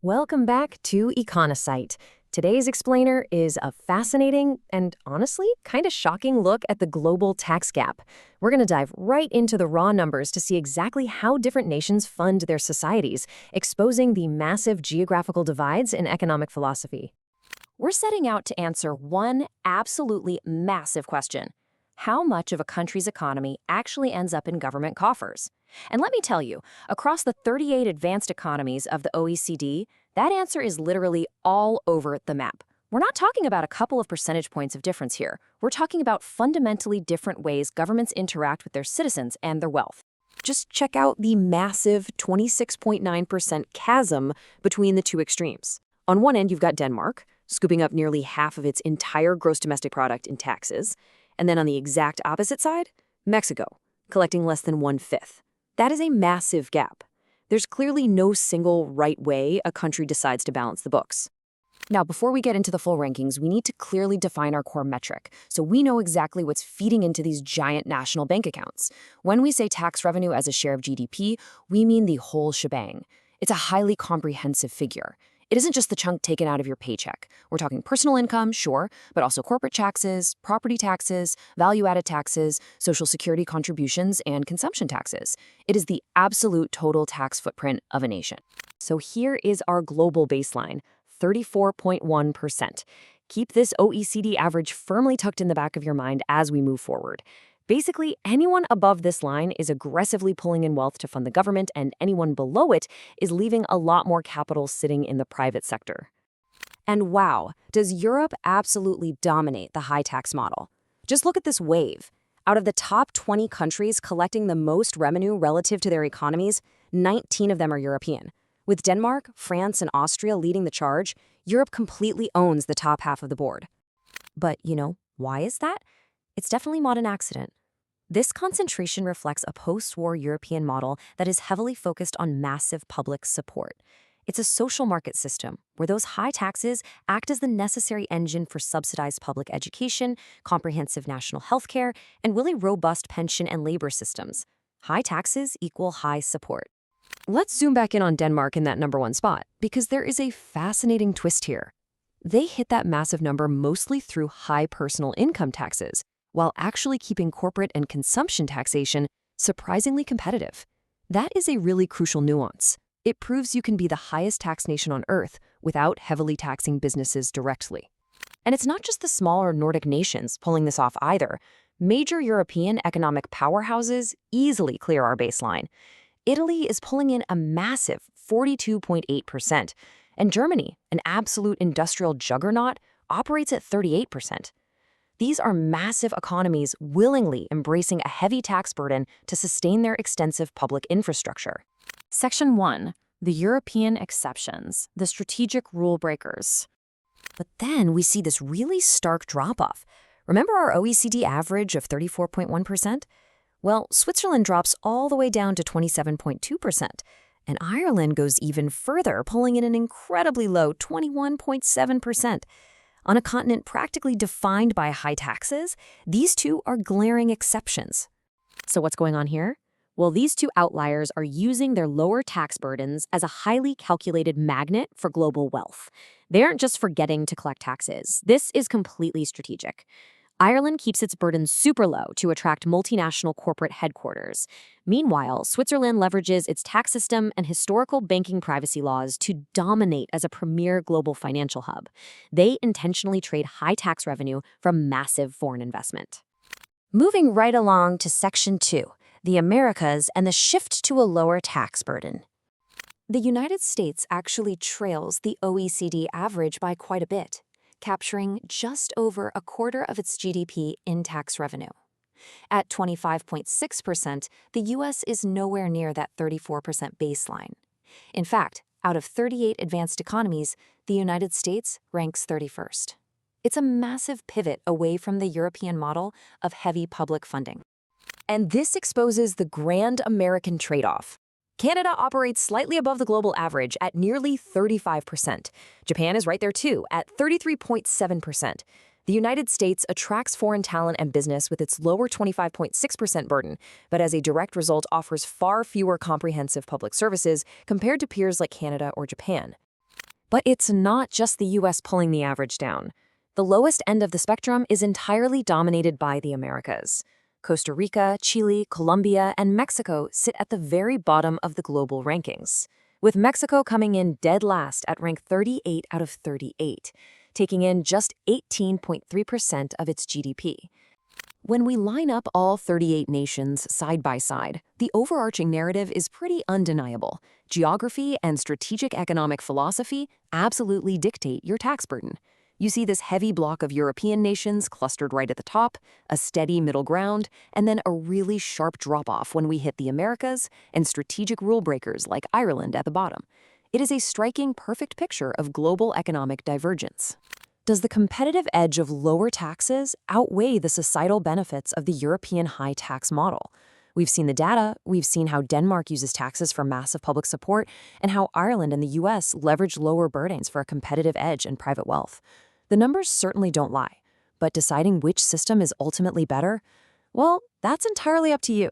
Welcome back to Econosite. Today's explainer is a fascinating and honestly kind of shocking look at the global tax gap. We're going to dive right into the raw numbers to see exactly how different nations fund their societies, exposing the massive geographical divides in economic philosophy. We're setting out to answer one absolutely massive question. How much of a country's economy actually ends up in government coffers? And let me tell you, across the 38 advanced economies of the OECD, that answer is literally all over the map. We're not talking about a couple of percentage points of difference here. We're talking about fundamentally different ways governments interact with their citizens and their wealth. Just check out the massive 26.9% chasm between the two extremes. On one end, you've got Denmark, scooping up nearly half of its entire gross domestic product in taxes. And then on the exact opposite side, Mexico, collecting less than 1/5. That is a massive gap. There's clearly no single right way a country decides to balance the books. Now, before we get into the full rankings, we need to clearly define our core metric, so we know exactly what's feeding into these giant national bank accounts. When we say tax revenue as a share of GDP, we mean the whole shebang. It's a highly comprehensive figure. It isn't just the chunk taken out of your paycheck. We're talking personal income, sure, but also corporate taxes, property taxes, value-added taxes, social security contributions, and consumption taxes. It is the absolute total tax footprint of a nation. So here is our global baseline, 34.1%. Keep this OECD average firmly tucked in the back of your mind as we move forward. Basically, anyone above this line is aggressively pulling in wealth to fund the government, and anyone below it is leaving a lot more capital sitting in the private sector. And wow, does Europe absolutely dominate the high tax model? Just look at this wave. Out of the top 20 countries collecting the most revenue relative to their economies, 19 of them are European. With Denmark, France, and Austria leading the charge, Europe completely owns the top half of the board. But, why is that? It's definitely not an accident. This concentration reflects a post-war European model that is heavily focused on massive public support. It's a social market system where those high taxes act as the necessary engine for subsidized public education, comprehensive national health care, and really robust pension and labor systems. High taxes equal high support. Let's zoom back in on Denmark in that number one spot, because there is a fascinating twist here. They hit that massive number mostly through high personal income taxes, while actually keeping corporate and consumption taxation surprisingly competitive. That is a really crucial nuance. It proves you can be the highest tax nation on Earth without heavily taxing businesses directly. And it's not just the smaller Nordic nations pulling this off either. Major European economic powerhouses easily clear our baseline. Italy is pulling in a massive 42.8%, and Germany, an absolute industrial juggernaut, operates at 38%. These are massive economies willingly embracing a heavy tax burden to sustain their extensive public infrastructure. Section 1. The European exceptions, the strategic rule breakers. But then we see this really stark drop-off. Remember our OECD average of 34.1%? Well, Switzerland drops all the way down to 27.2%, and Ireland goes even further, pulling in an incredibly low 21.7%. On a continent practically defined by high taxes, these two are glaring exceptions. So what's going on here? Well, these two outliers are using their lower tax burdens as a highly calculated magnet for global wealth. They aren't just forgetting to collect taxes. This is completely strategic. Ireland keeps its burden super low to attract multinational corporate headquarters. Meanwhile, Switzerland leverages its tax system and historical banking privacy laws to dominate as a premier global financial hub. They intentionally trade high tax revenue from massive foreign investment. Moving right along to Section 2, the Americas and the shift to a lower tax burden. The United States actually trails the OECD average by quite a bit, capturing just over a quarter of its GDP in tax revenue. At 25.6%, the U.S. is nowhere near that 34% baseline. In fact, out of 38 advanced economies, the United States ranks 31st. It's a massive pivot away from the European model of heavy public funding. And this exposes the grand American trade-off. Canada operates slightly above the global average at nearly 35%. Japan is right there too, at 33.7%. The United States attracts foreign talent and business with its lower 25.6% burden, but as a direct result offers far fewer comprehensive public services compared to peers like Canada or Japan. But it's not just the US pulling the average down. The lowest end of the spectrum is entirely dominated by the Americas. Costa Rica, Chile, Colombia, and Mexico sit at the very bottom of the global rankings, with Mexico coming in dead last at rank 38 out of 38, taking in just 18.3% of its GDP. When we line up all 38 nations side by side, the overarching narrative is pretty undeniable. Geography and strategic economic philosophy absolutely dictate your tax burden. You see this heavy block of European nations clustered right at the top, a steady middle ground, and then a really sharp drop-off when we hit the Americas and strategic rule breakers like Ireland at the bottom. It is a striking, perfect picture of global economic divergence. Does the competitive edge of lower taxes outweigh the societal benefits of the European high tax model? We've seen the data, we've seen how Denmark uses taxes for massive public support, and how Ireland and the US leverage lower burdens for a competitive edge and private wealth. The numbers certainly don't lie, but deciding which system is ultimately better, well, that's entirely up to you.